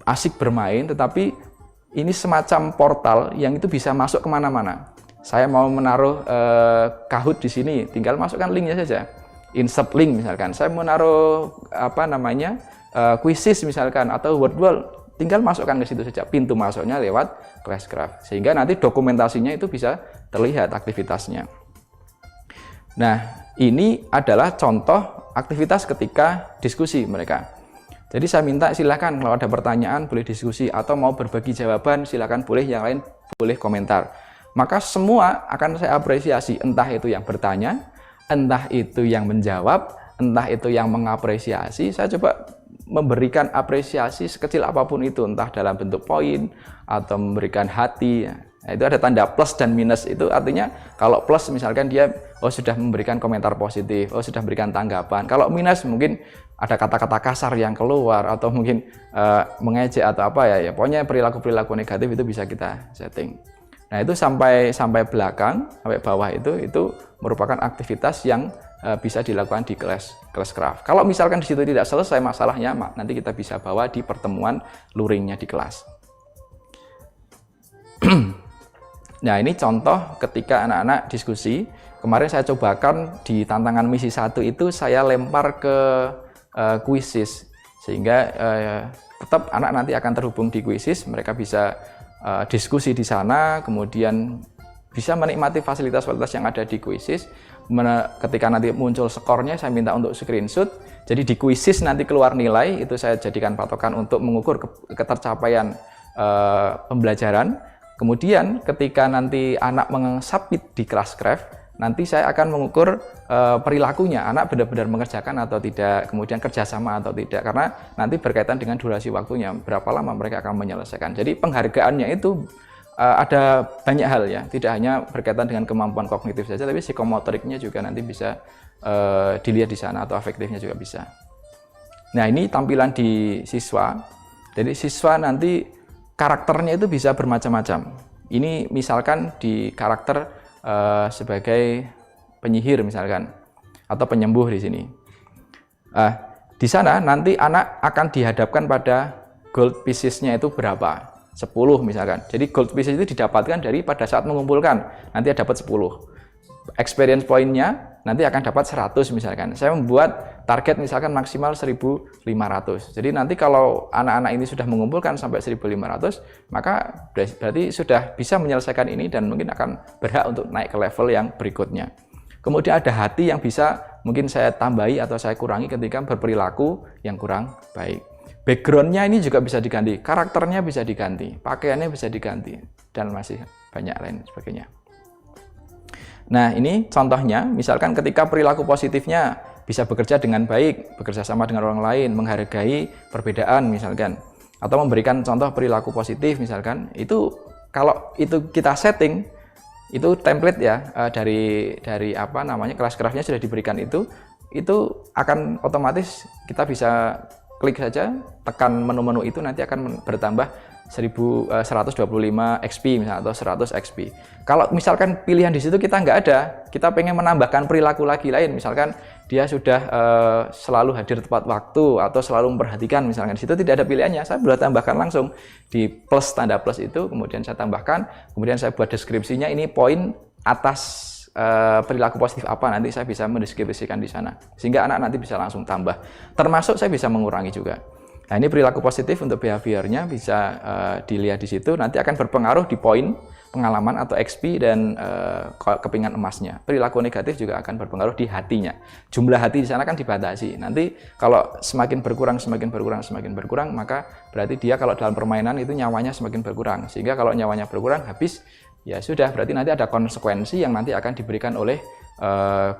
asik bermain, tetapi ini semacam portal yang itu bisa masuk kemana-mana. Saya mau menaruh Kahoot di sini, tinggal masukkan linknya saja. Insert link misalkan. Saya mau menaruh Quizzes misalkan atau Wordwall, tinggal masukkan ke situ saja. Pintu masuknya lewat Classcraft. Sehingga nanti dokumentasinya itu bisa terlihat aktivitasnya. Nah, ini adalah contoh aktivitas ketika diskusi mereka. Jadi saya minta silakan kalau ada pertanyaan boleh diskusi atau mau berbagi jawaban silakan boleh, yang lain boleh komentar. Maka semua akan saya apresiasi, entah itu yang bertanya, entah itu yang menjawab, entah itu yang mengapresiasi. Saya coba memberikan apresiasi sekecil apapun itu, entah dalam bentuk poin atau memberikan hati. Nah, itu ada tanda plus dan minus, itu artinya kalau plus misalkan dia sudah memberikan komentar positif, sudah memberikan tanggapan. Kalau minus mungkin ada kata-kata kasar yang keluar atau mungkin mengejek atau apa ya, pokoknya perilaku-perilaku negatif itu bisa kita setting. Nah, itu sampai belakang, sampai bawah itu merupakan aktivitas yang bisa dilakukan di Classcraft. Kalau misalkan di situ tidak selesai masalahnya, nanti kita bisa bawa di pertemuan luringnya di kelas. Nah, ini contoh ketika anak-anak diskusi. Kemarin saya cobakan di tantangan misi 1 itu saya lempar ke Quizzes, sehingga tetap anak nanti akan terhubung di Quizzes, mereka bisa diskusi di sana, kemudian bisa menikmati fasilitas-fasilitas yang ada di Quizzes. Ketika nanti muncul skornya, saya minta untuk screenshot. Jadi di Quizzes nanti keluar nilai, itu saya jadikan patokan untuk mengukur ketercapaian pembelajaran. Kemudian ketika nanti anak meng-submit di Classcraft, nanti saya akan mengukur perilakunya, anak benar-benar mengerjakan atau tidak, kemudian kerjasama atau tidak, karena nanti berkaitan dengan durasi waktunya, berapa lama mereka akan menyelesaikan. Jadi penghargaannya itu ada banyak hal ya, tidak hanya berkaitan dengan kemampuan kognitif saja, tapi psikomotoriknya juga nanti bisa dilihat di sana, atau afektifnya juga bisa. Nah, ini tampilan di siswa. Jadi siswa nanti karakternya itu bisa bermacam-macam. Ini misalkan di karakter sebagai penyihir misalkan, atau penyembuh di sini. Di sana nanti anak akan dihadapkan pada gold pieces-nya itu berapa? 10 misalkan. Jadi gold pieces itu didapatkan dari pada saat mengumpulkan, nanti dapat 10. experience point-nya nanti akan dapat 100 misalkan. Saya membuat target misalkan maksimal 1.500. Jadi nanti kalau anak-anak ini sudah mengumpulkan sampai 1.500, maka berarti sudah bisa menyelesaikan ini dan mungkin akan berhak untuk naik ke level yang berikutnya. Kemudian ada hati yang bisa mungkin saya tambahi atau saya kurangi ketika berperilaku yang kurang baik. Background-nya ini juga bisa diganti, karakternya bisa diganti, pakaiannya bisa diganti, dan masih banyak lain sebagainya. Nah, ini contohnya, misalkan ketika perilaku positifnya bisa bekerja dengan baik, bekerja sama dengan orang lain, menghargai perbedaan misalkan, atau memberikan contoh perilaku positif misalkan, itu kalau itu kita setting, itu template ya dari apa namanya kelas-kelasnya sudah diberikan itu akan otomatis kita bisa klik saja, tekan menu-menu itu nanti akan bertambah 125 XP misalnya atau 100 XP. Kalau misalkan pilihan di situ kita nggak ada, kita pengen menambahkan perilaku lagi lain, misalkan dia sudah selalu hadir tepat waktu atau selalu memperhatikan, misalkan di situ tidak ada pilihannya, saya boleh tambahkan langsung di plus, tanda plus itu, kemudian saya tambahkan, kemudian saya buat deskripsinya, ini poin atas perilaku positif apa, nanti saya bisa mendeskripsikan di sana sehingga anak nanti bisa langsung tambah, termasuk saya bisa mengurangi juga. Nah, ini perilaku positif untuk behaviornya bisa dilihat di situ, nanti akan berpengaruh di poin pengalaman atau XP dan kepingan emasnya. Perilaku negatif juga akan berpengaruh di hatinya, jumlah hati di sana kan dibatasi, nanti kalau semakin berkurang, maka berarti dia kalau dalam permainan itu nyawanya semakin berkurang, sehingga kalau nyawanya berkurang habis, ya sudah, berarti nanti ada konsekuensi yang nanti akan diberikan oleh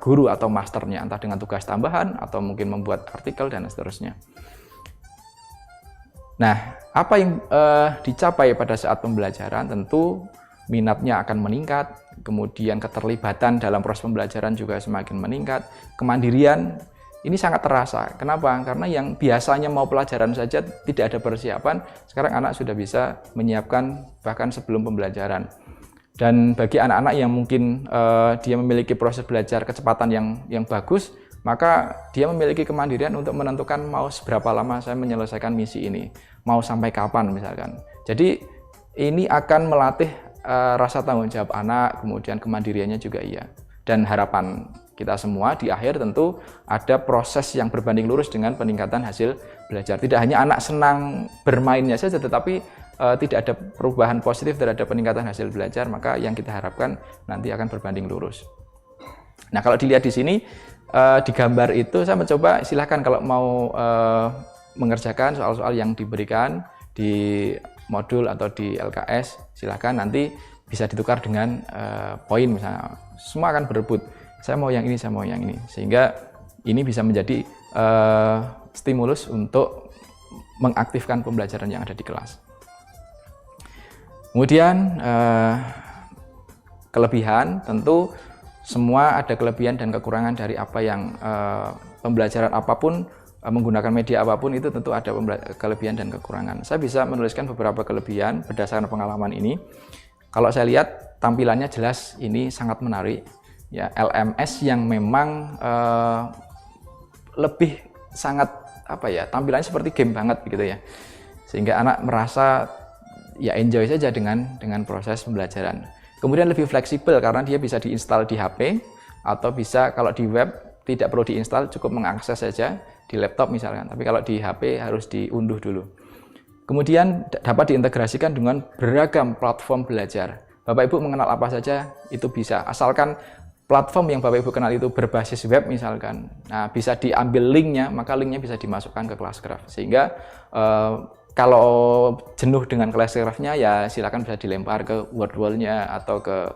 guru atau masternya, entah dengan tugas tambahan atau mungkin membuat artikel dan seterusnya. Nah, apa yang dicapai pada saat pembelajaran? Tentu minatnya akan meningkat, kemudian keterlibatan dalam proses pembelajaran juga semakin meningkat, kemandirian ini sangat terasa. Kenapa? Karena yang biasanya mau pelajaran saja tidak ada persiapan, sekarang anak sudah bisa menyiapkan bahkan sebelum pembelajaran. Dan bagi anak-anak yang mungkin dia memiliki proses belajar kecepatan yang bagus, maka dia memiliki kemandirian untuk menentukan mau seberapa lama saya menyelesaikan misi ini, mau sampai kapan misalkan. Jadi ini akan melatih rasa tanggung jawab anak, kemudian kemandiriannya juga iya. Dan harapan kita semua di akhir tentu ada proses yang berbanding lurus dengan peningkatan hasil belajar. Tidak hanya anak senang bermainnya saja, tetapi tidak ada perubahan positif terhadap peningkatan hasil belajar, maka yang kita harapkan nanti akan berbanding lurus. Nah, kalau dilihat di sini, di gambar itu saya mencoba, silahkan kalau mau mengerjakan soal-soal yang diberikan di modul atau di LKS, silahkan nanti bisa ditukar dengan poin misalnya. Semua akan berebut, saya mau yang ini, saya mau yang ini, sehingga ini bisa menjadi stimulus untuk mengaktifkan pembelajaran yang ada di kelas. Kemudian kelebihan, tentu semua ada kelebihan dan kekurangan dari apa yang pembelajaran apapun, menggunakan media apapun itu tentu ada kelebihan dan kekurangan. Saya bisa menuliskan beberapa kelebihan berdasarkan pengalaman ini. Kalau saya lihat tampilannya jelas ini sangat menarik. Ya, LMS yang memang lebih sangat apa ya, tampilannya seperti game banget begitu ya. Sehingga anak merasa ya enjoy saja dengan proses pembelajaran. Kemudian lebih fleksibel karena dia bisa diinstal di HP atau bisa kalau di web tidak perlu diinstal, cukup mengakses saja di laptop misalkan. Tapi kalau di HP harus diunduh dulu. Kemudian dapat diintegrasikan dengan beragam platform belajar. Bapak Ibu mengenal apa saja itu bisa, asalkan platform yang Bapak Ibu kenal itu berbasis web misalkan. Nah, bisa diambil linknya, maka linknya bisa dimasukkan ke Classcraft. Sehingga kalau jenuh dengan Classcraft-nya ya silakan bisa dilempar ke Wordwall-nya atau ke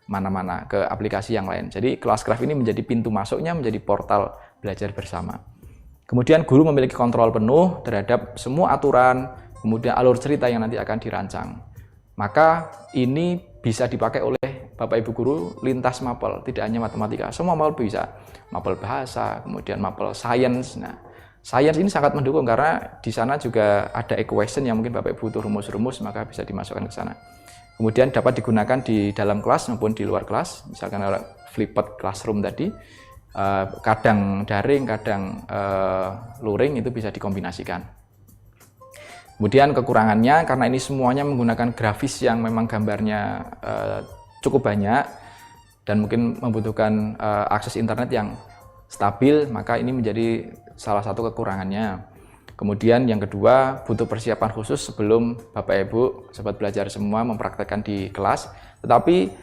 mana-mana, ke aplikasi yang lain. Jadi Classcraft ini menjadi pintu masuknya, menjadi portal belajar bersama. Kemudian guru memiliki kontrol penuh terhadap semua aturan, kemudian alur cerita yang nanti akan dirancang. Maka ini bisa dipakai oleh Bapak Ibu guru lintas mapel, tidak hanya matematika, semua mapel bisa. Mapel bahasa, kemudian mapel sains. Nah, sains ini sangat mendukung karena di sana juga ada equation yang mungkin Bapak Ibu butuh rumus-rumus, maka bisa dimasukkan ke sana. Kemudian dapat digunakan di dalam kelas maupun di luar kelas, misalkan ada flipped classroom tadi, kadang daring, kadang luring, itu bisa dikombinasikan. Kemudian kekurangannya, karena ini semuanya menggunakan grafis yang memang gambarnya cukup banyak, dan mungkin membutuhkan akses internet yang stabil, maka ini menjadi salah satu kekurangannya. Kemudian yang kedua, butuh persiapan khusus sebelum Bapak Ibu sobat belajar semua mempraktekkan di kelas. Tetapi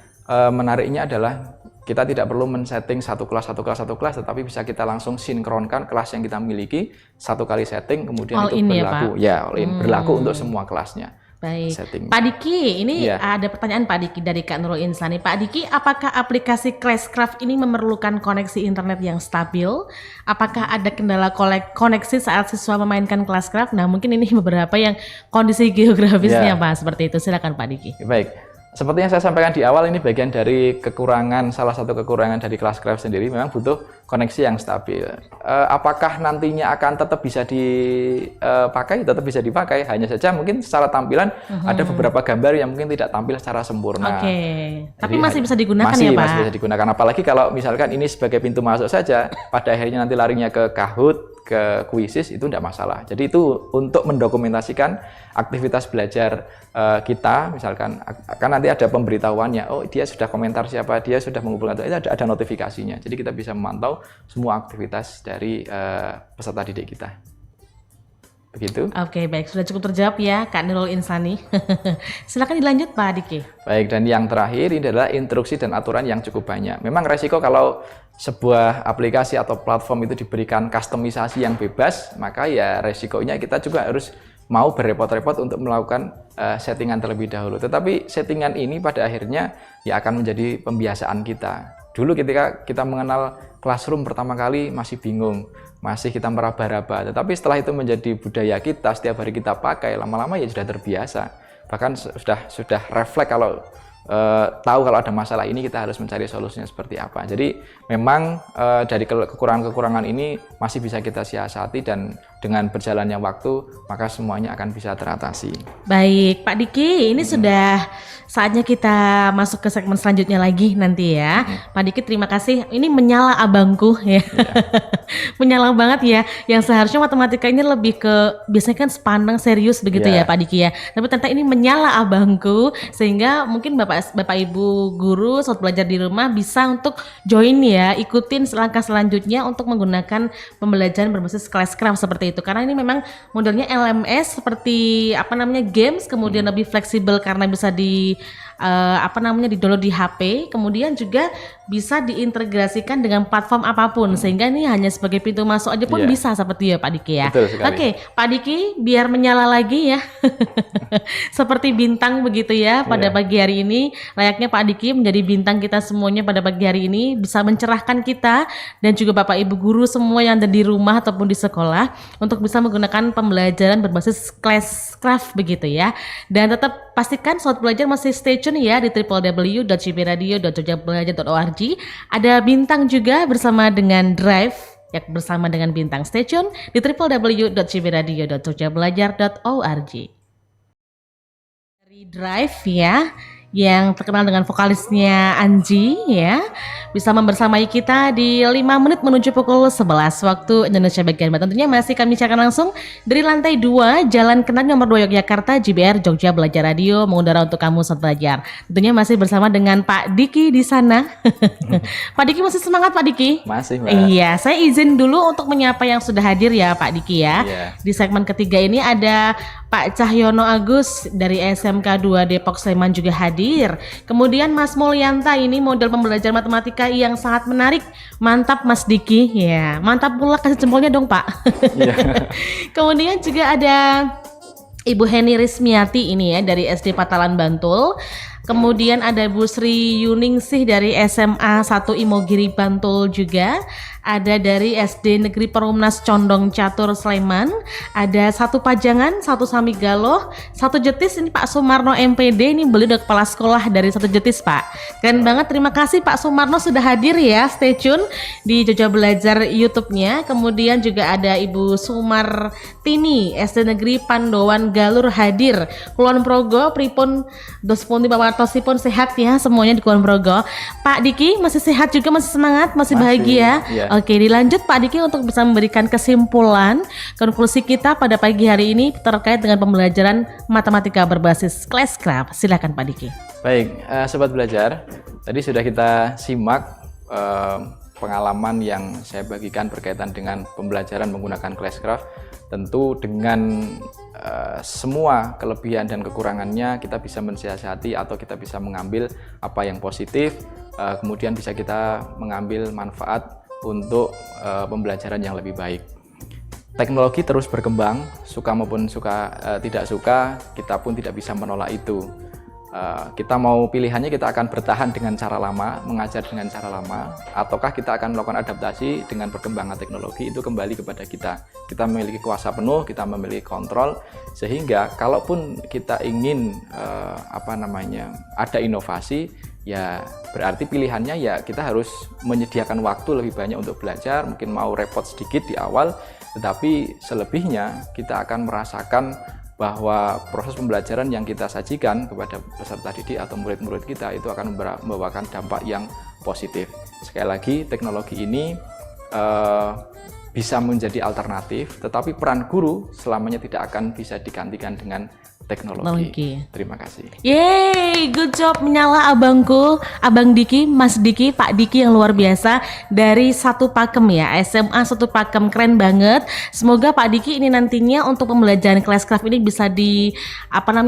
menariknya adalah kita tidak perlu men-setting satu kelas, tetapi bisa kita langsung sinkronkan kelas yang kita miliki, satu kali setting, kemudian
all
itu
in
berlaku.
Ya,
all in, berlaku untuk semua kelasnya.
Baik,
Setting.
Pak Diki, ini ada pertanyaan Pak Diki dari Kak Nurul Insani. Pak Diki, apakah aplikasi Classcraft ini memerlukan koneksi internet yang stabil? Apakah ada kendala koneksi saat siswa memainkan Classcraft? Nah, mungkin ini beberapa yang kondisi geografisnya Pak, seperti itu. Silakan Pak Diki.
Baik, seperti yang saya sampaikan di awal, ini bagian dari salah satu kekurangan dari Classcraft sendiri, memang butuh koneksi yang stabil. Apakah nantinya akan tetap bisa dipakai? Tetap bisa dipakai, hanya saja mungkin secara tampilan ada beberapa gambar yang mungkin tidak tampil secara sempurna.
Oke, tapi masih bisa digunakan ya Pak?
Masih bisa digunakan, apalagi kalau misalkan ini sebagai pintu masuk saja, pada akhirnya nanti larinya ke Kahoot, ke Quizzes, itu tidak masalah. Jadi itu untuk mendokumentasikan aktivitas belajar kita, misalkan kan nanti ada pemberitahuannya, oh dia sudah komentar siapa, dia sudah mengumpulkan, itu ada notifikasinya. Jadi kita bisa memantau semua aktivitas dari peserta didik kita. Begitu.
Oke, baik, sudah cukup terjawab ya Kak Nurul Insani. Silakan dilanjut Pak Diki.
Baik, dan yang terakhir ini adalah instruksi dan aturan yang cukup banyak. Memang resiko kalau sebuah aplikasi atau platform itu diberikan kustomisasi yang bebas, maka ya resikonya kita juga harus mau berrepot-repot untuk melakukan settingan terlebih dahulu. Tetapi settingan ini pada akhirnya ya akan menjadi pembiasaan kita. Dulu ketika kita mengenal Classroom pertama kali masih bingung, masih kita meraba-raba. Tetapi setelah itu menjadi budaya kita, setiap hari kita pakai, lama-lama ya sudah terbiasa. Bahkan sudah refleks kalau tahu kalau ada masalah ini kita harus mencari solusinya seperti apa. Jadi memang dari kekurangan-kekurangan ini masih bisa kita siasati, dan dengan berjalannya waktu maka semuanya akan bisa teratasi.
Baik Pak Diki, ini sudah saatnya kita masuk ke segmen selanjutnya lagi nanti ya. Pak Diki terima kasih, ini menyala abangku ya. Menyala banget ya, yang seharusnya matematika ini lebih ke biasanya kan sepandang serius begitu ya Pak Diki ya. Tapi ternyata ini menyala abangku, sehingga mungkin Bapak Ibu guru saat belajar di rumah bisa untuk join ya, ikutin langkah selanjutnya untuk menggunakan pembelajaran berbasis Classcraft seperti itu. Karena ini memang modelnya LMS seperti games, kemudian lebih fleksibel karena bisa di-download di HP, kemudian juga bisa diintegrasikan dengan platform apapun, sehingga ini hanya sebagai pintu masuk aja pun bisa seperti ya Pak Diki ya. Oke, Pak Diki biar menyala lagi ya. Seperti bintang begitu ya pada pagi hari ini, layaknya Pak Diki menjadi bintang kita semuanya pada pagi hari ini, bisa mencerahkan kita dan juga Bapak Ibu guru semua yang ada di rumah ataupun di sekolah untuk bisa menggunakan pembelajaran berbasis Classcraft begitu ya. Dan tetap pastikan saat belajar masih stay tune ya di www.cbradio.jogjabelajar.org. Ada bintang juga bersama dengan Drive ya, bersama dengan bintang stay tune di www.cbradio.jogjabelajar.org. Dari Drive ya, yang terkenal dengan vokalisnya Anji ya, bisa membersamai kita di 5 menit menuju pukul 11 waktu Indonesia bagian Barat. Tentunya masih kami siarkan langsung dari lantai 2 Jalan Kenari nomor 2 Yogyakarta, JBR Jogja Belajar Radio mengudara untuk kamu saat belajar. Tentunya masih bersama dengan Pak Diki di sana. Pak Diki masih semangat Pak Diki?
Masih Mbak.
Iya, saya izin dulu untuk menyapa yang sudah hadir ya Pak Diki ya. Di segmen ketiga ini ada Pak Cahyono Agus dari SMK 2 Depok Sleman juga hadir. Kemudian Mas Mulyanta, ini model pembelajaran matematika yang sangat menarik. Mantap Mas Diki. Ya, mantap pula, kasih jempolnya dong Pak. Kemudian juga ada Ibu Heni Rismiati ini ya dari SD Patalan Bantul. Kemudian ada Bu Sri Yuningsih dari SMA 1 Imogiri Bantul juga. Ada dari SD Negeri Perumnas Condong Catur Sleman. Ada 1 Pajangan, 1 Samigaloh, 1 Jetis. Ini Pak Sumarno MPD, ini beliau udah kepala sekolah dari 1 Jetis Pak. Keren banget, terima kasih Pak Sumarno sudah hadir ya. Stay tune di Jogja Belajar YouTube-nya. Kemudian juga ada Ibu Sumartini SD Negeri Pandowan Galur hadir. Kulon Progo Pripun Dospun Pawarti saktosipun sehat ya semuanya di Kulon Progo. Pak Diki masih sehat juga, masih semangat, masih bahagia.
Iya.
Oke, dilanjut Pak Diki untuk bisa memberikan kesimpulan konklusi kita pada pagi hari ini terkait dengan pembelajaran matematika berbasis Classcraft. Silakan Pak Diki.
Baik, sobat belajar, tadi sudah kita simak pengalaman yang saya bagikan berkaitan dengan pembelajaran menggunakan Classcraft. Tentu dengan semua kelebihan dan kekurangannya kita bisa mensiasati atau kita bisa mengambil apa yang positif, kemudian bisa kita mengambil manfaat untuk pembelajaran yang lebih baik. Teknologi terus berkembang, suka maupun tidak suka, kita pun tidak bisa menolak itu. Kita mau pilihannya, kita akan bertahan dengan cara lama, mengajar dengan cara lama, ataukah kita akan melakukan adaptasi dengan perkembangan teknologi. Itu kembali kepada kita. Kita memiliki kuasa penuh, kita memiliki kontrol, sehingga kalaupun kita ingin ada inovasi, ya berarti pilihannya ya kita harus menyediakan waktu lebih banyak untuk belajar. Mungkin mau repot sedikit di awal, tetapi selebihnya kita akan merasakan bahwa proses pembelajaran yang kita sajikan kepada peserta didik atau murid-murid kita itu akan membawakan dampak yang positif. Sekali lagi, teknologi ini bisa menjadi alternatif, tetapi peran guru selamanya tidak akan bisa digantikan dengan teknologi. Terima kasih.
Yeay, good job, menyala abangku, Abang Diki, Mas Diki, Pak Diki yang luar biasa dari Satu Pakem ya, SMA Satu Pakem, keren banget. Semoga Pak Diki ini nantinya untuk pembelajaran Classcraft ini bisa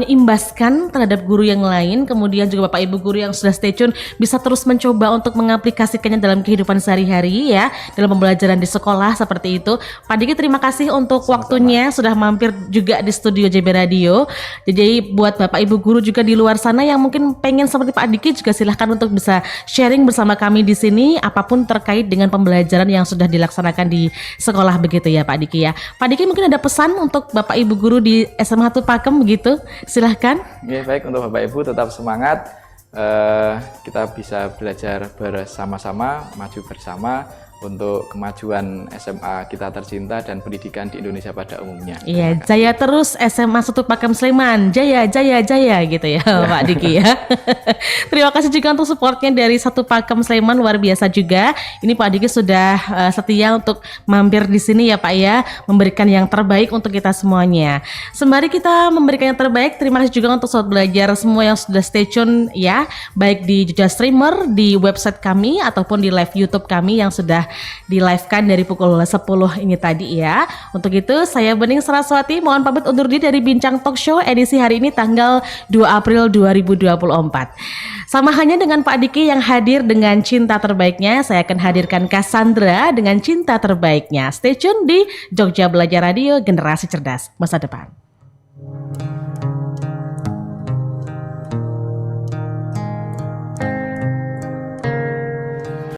imbaskan terhadap guru yang lain, kemudian juga Bapak Ibu guru yang sudah stay tune bisa terus mencoba untuk mengaplikasikannya dalam kehidupan sehari-hari ya, dalam pembelajaran di sekolah seperti itu. Pak Diki, terima kasih untuk waktunya sudah mampir juga di studio JB Radio. Jadi buat Bapak Ibu guru juga di luar sana yang mungkin pengen seperti Pak Diki juga silahkan untuk bisa sharing bersama kami di sini apapun terkait dengan pembelajaran yang sudah dilaksanakan di sekolah begitu ya Pak Diki ya. Pak Diki mungkin ada pesan untuk Bapak Ibu guru di SMA 1 Pakem begitu, silahkan.
Ya, baik, untuk Bapak Ibu tetap semangat, kita bisa belajar bersama-sama, maju bersama untuk kemajuan SMA kita tercinta dan pendidikan di Indonesia pada umumnya.
Iya, jaya terus SMA 1 Pakem Sleman, jaya gitu ya Pak Diki ya. Terima kasih juga untuk supportnya dari Satu Pakem Sleman, luar biasa juga. Ini Pak Diki sudah setia untuk mampir di sini ya Pak ya, memberikan yang terbaik untuk kita semuanya. Sembari kita memberikan yang terbaik, terima kasih juga untuk sobat belajar semua yang sudah stay tune ya, baik di Jogja Streamer, di website kami ataupun di live YouTube kami yang sudah di-live-kan dari pukul 10 ini tadi ya. Untuk itu saya Bening Saraswati mohon pamit undur diri dari Bincang Talk Show edisi hari ini tanggal 2 April 2024. Sama hanya dengan Pak Diki yang hadir dengan cinta terbaiknya, saya akan hadirkan Cassandra dengan cinta terbaiknya. Stay tune di Jogja Belajar Radio, generasi cerdas masa depan.